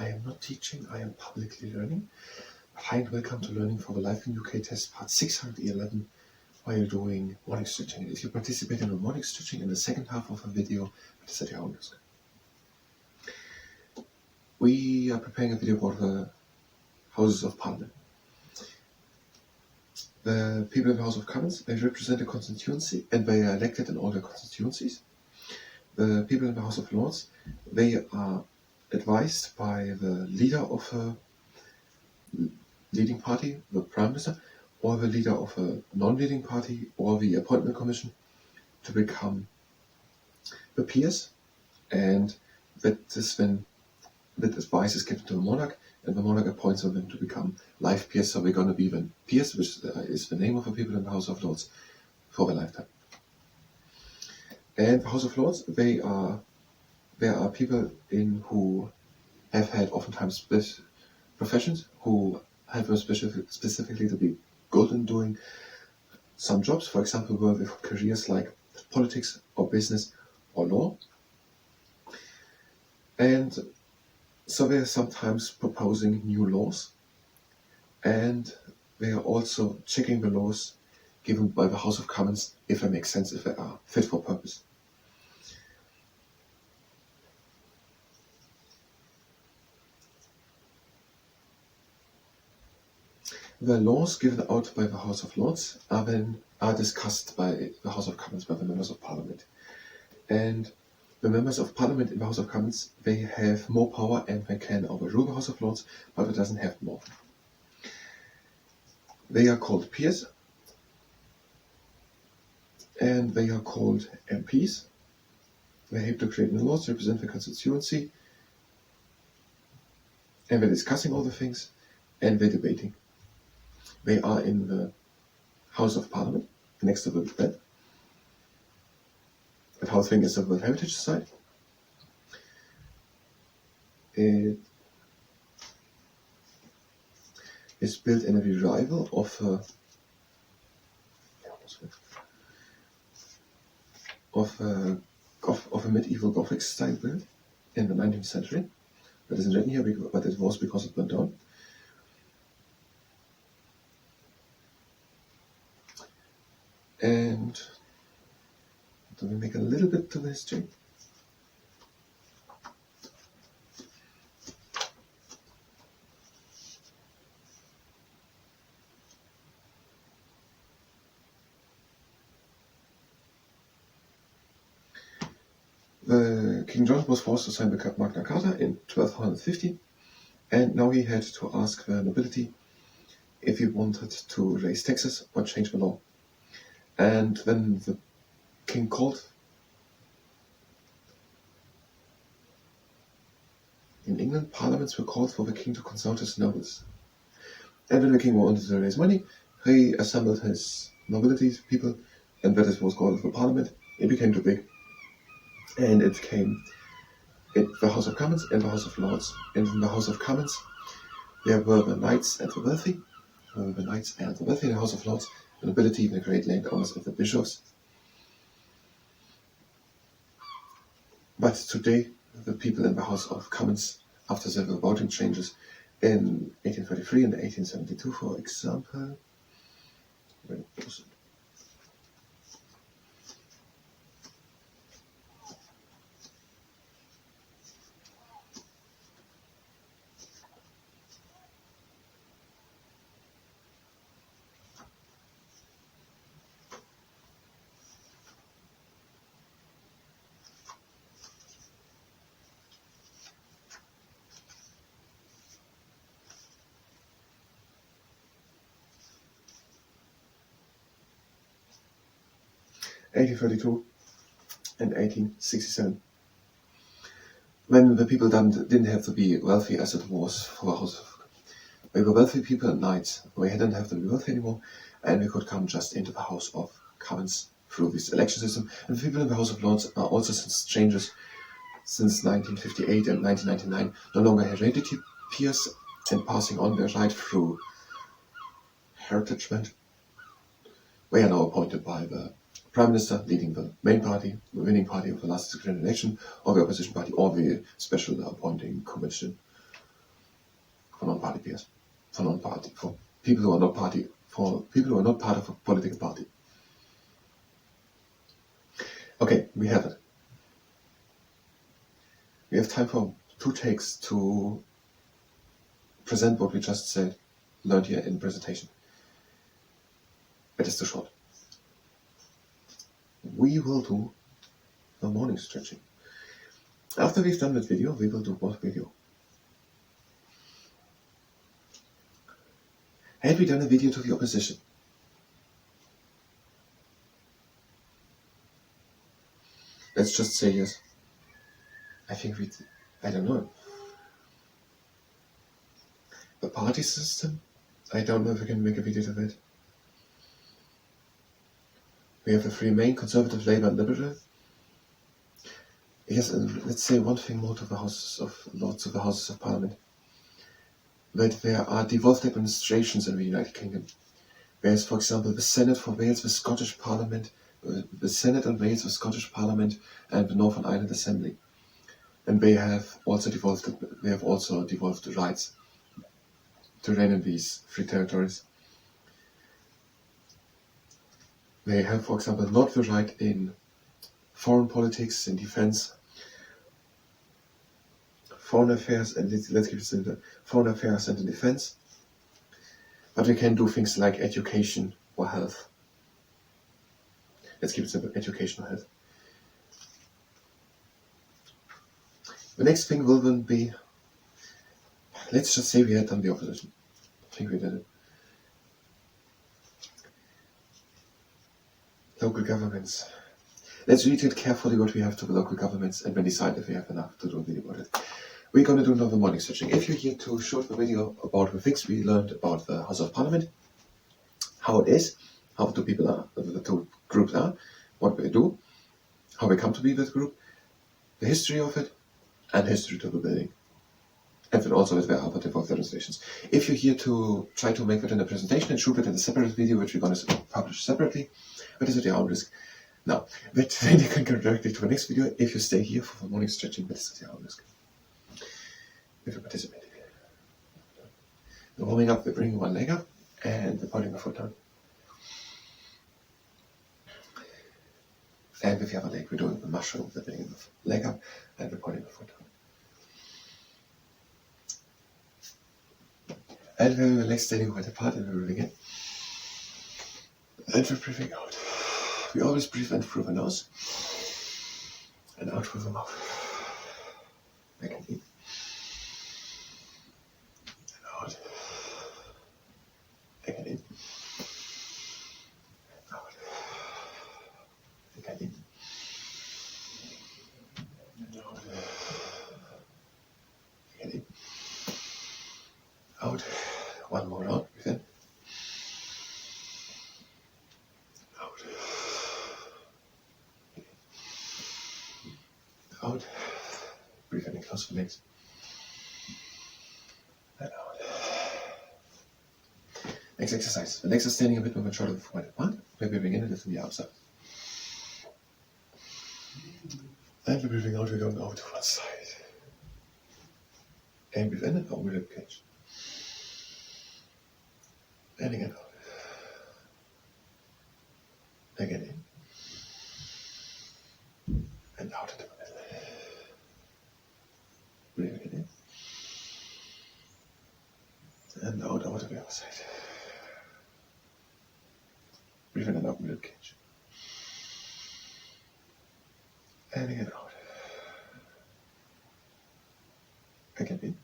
I am not teaching, I am publicly learning. Hi and welcome to Learning for the Life in UK test part 611 while doing morning stretching. If you participate in the morning stretching in the second half of the video, it is at your own risk. We are preparing a video about the Houses of Parliament. The people in the House of Commons, they represent a constituency and they are elected in all their constituencies. The people in the House of Lords, they are advised by the leader of a leading party, the Prime Minister, or the leader of a non-leading party, or the Appointment Commission, to become the peers, and that advice is given to the monarch, and the monarch appoints them to become life peers. So they're going to be the peers, which is the name of the people in the House of Lords, for their lifetime. And the House of Lords, there are people who have had oftentimes professions, who have them specifically to be good in doing some jobs, for example, with careers like politics or business or law. And so they are sometimes proposing new laws, and they are also checking the laws given by the House of Commons if they make sense, if they are fit for purpose. The laws given out by the House of Lords are discussed by the House of Commons, by the members of Parliament. And the members of Parliament in the House of Commons, they have more power and they can overrule the House of Lords, but it doesn't have more. They are called peers, and they are called MPs. They help to create new laws, represent the constituency, and they're discussing all the things, and they're debating. They are in the House of Parliament, next to the bed. That whole thing is the World Heritage Site. It is built in a revival of a medieval Gothic style build in the 19th century. That isn't written here, but it was because it went down. And do we make a little bit to the history? King John was forced to sign the Magna Carta in 1250, and now he had to ask the nobility if he wanted to raise taxes or change the law. And when the king called, in England, parliaments were called for the king to consult his nobles. And when the king wanted to raise money, he assembled his nobility people, and that was called the parliament. It became too big, and it became the House of Commons and the House of Lords. And in the House of Commons, there were the knights and the wealthy. In the House of Lords, the nobility, the great landowners, and the bishops. But today, the people in the House of Commons, after several voting changes in 1833 and 1872, for example, (1832 and 1867). When the people didn't have to be wealthy as it was for the House of They were wealthy people and knights. They didn't have to be wealthy anymore, and we could come just into the House of Commons through this election system. And the people in the House of Lords are also, since changes since 1958 and 1999, no longer hereditary peers and passing on their right through heritagement. They are now appointed by the Prime Minister leading the main party, the winning party of the last election, or the opposition party, or the special appointing commission for non-party peers, for non-party, for people who are not party, for people who are not part of a political party. Okay, we have it. We have time for 2 takes to present what we just said, learned here in presentation. It is too short. We will do the morning stretching. After we've done that video, we will do what video? Had we done a video to the opposition? Let's just say yes. I think I don't know. The party system? I don't know if we can make a video to that. We have the 3 main, Conservative, Labour and Liberal. Yes, and let's say one thing more to the Houses of Lords, to the Houses of Parliament. That there are devolved administrations in the United Kingdom. Whereas, for example, the Senate for Wales, the Scottish Parliament, the Senate in Wales, the Scottish Parliament, and the Northern Ireland Assembly. And they have also devolved the rights to reign in these 3 territories. They have, for example, not the right in foreign politics, in defense, foreign affairs, and let's keep it simple, foreign affairs and in defense. But we can do things like education or health. Let's keep it simple, education or health. The next thing will then be, let's just say we had done the opposition. I think we did it. Local governments. Let's read it carefully what we have to the local governments and then decide if we have enough to do a video about it. We're going to do another morning stretching. If you're here to show the video about the things we learned about the House of Parliament, how it is, how the 2 people are, the 2 groups are, what they do, how we come to be that group, the history of it, and history to the building. And then also if there are other devolved demonstrations. If you're here to try to make that in a presentation and shoot it in a separate video, which we're going to publish separately, that is at your own risk. Now, then you can go directly to the next video. If you stay here for the morning stretching, that is at your own risk. If you participate. The warming up, we're bringing 1 leg up and we're putting a foot down. And with the other leg, we're doing the mushroom, we're bringing the leg up and we're putting the foot down. And then the legs standing wide apart and we're breathing in. And we're breathing out. We always breathe in through the nose and out through the mouth. Back and in. And out. Back and in. And out. Back and in. And out. Back and in. Out. 1 more round. Breathe in. Out. Breathe in and close the legs. And out. Next exercise. The legs are standing a bit more shorter than wide apart. Maybe begin a little on the outside. And we're breathing out, we're going over to one side. And breathe in and open the rib cage. And again out. Again in. And out into the middle. Breathing in. And out over to the other side. Breathe in and open the rib cage. And again out. Again in.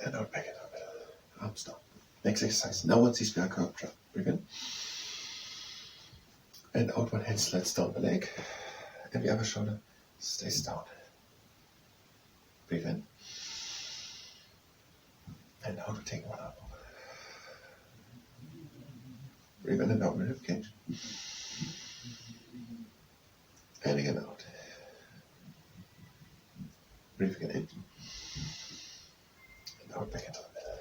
And out back into the middle. Arms down. Next exercise. Now one sees back curve drop. Breathe in. And out, one hand slides down the leg. And the other shoulder stays down. Breathe in. And out, take one up. Breathe in and out with rib cage. And again out. Breathe again in. And out back into the middle.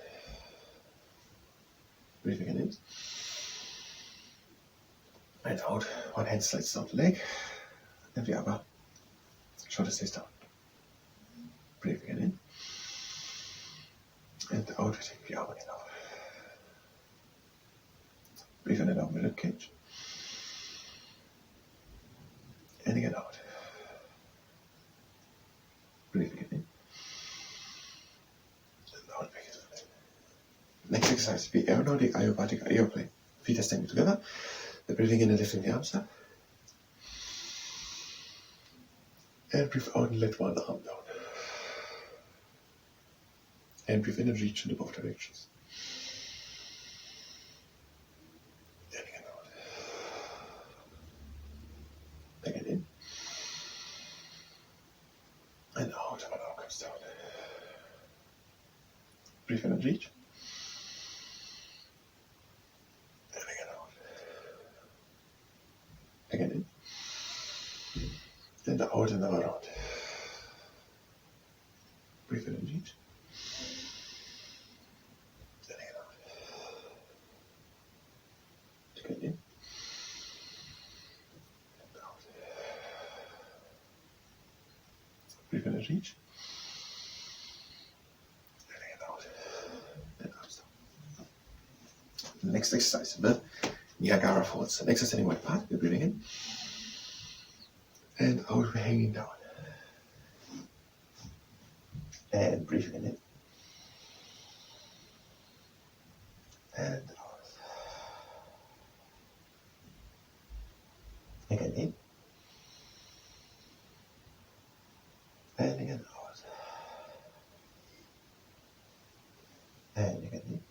Breathe again in. And out. One hand slides down the leg. And the other shoulder stays down. Breathe again in. out, wir take the arm in out. Breathe in and out with the rib cage. And again out. Breathe again in. And out, back into the next exercise will be aeronautic aerobatic airplane. Feet are standing together. We're breathing in and lifting the arms up. And breathe out and let one arm down. And breathe in and reach into both directions. And again out. Again in. And out, and one arm comes down. Breathe in and reach. And again out. Again in. And out and now around. Breathe in and reach. And again out. Again in. And out. Breathe in and reach. And again out. And out. Next exercise, the Niagara Falls. Next extending wide part, we're breathing in. And out, we're hanging down. And breathing in. And out. Again in. And again out. And again in.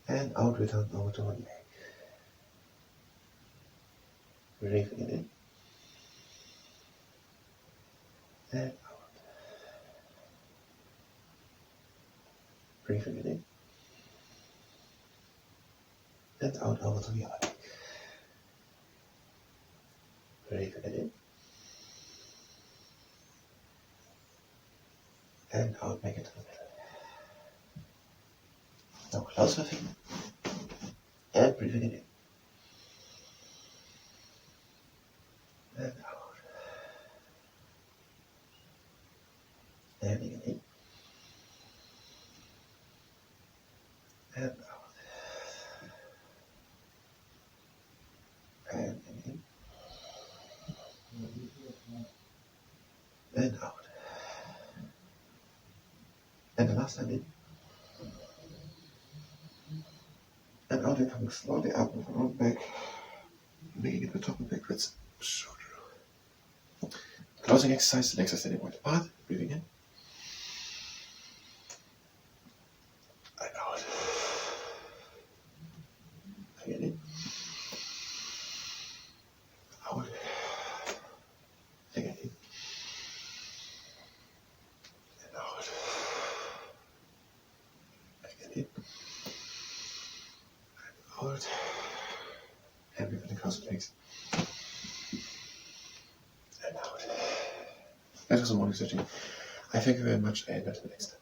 And out, return over to one leg. Breathing in. And out. Breathing in. And out over to the other leg. Breathing in. And out, make it to the middle. Now close the finger. And breathing in. And out. And again in. And out. And in. And out. And the last time in. And out, we're coming slowly up and around back, making it the top and backwards. Closing exercise, legs are standing wide apart, breathing in. And out. Again in. Out. Again in. And out. Again in. Out. And breathe in and cross the legs. And out. That was a morning stretching. I thank you very much and until next time.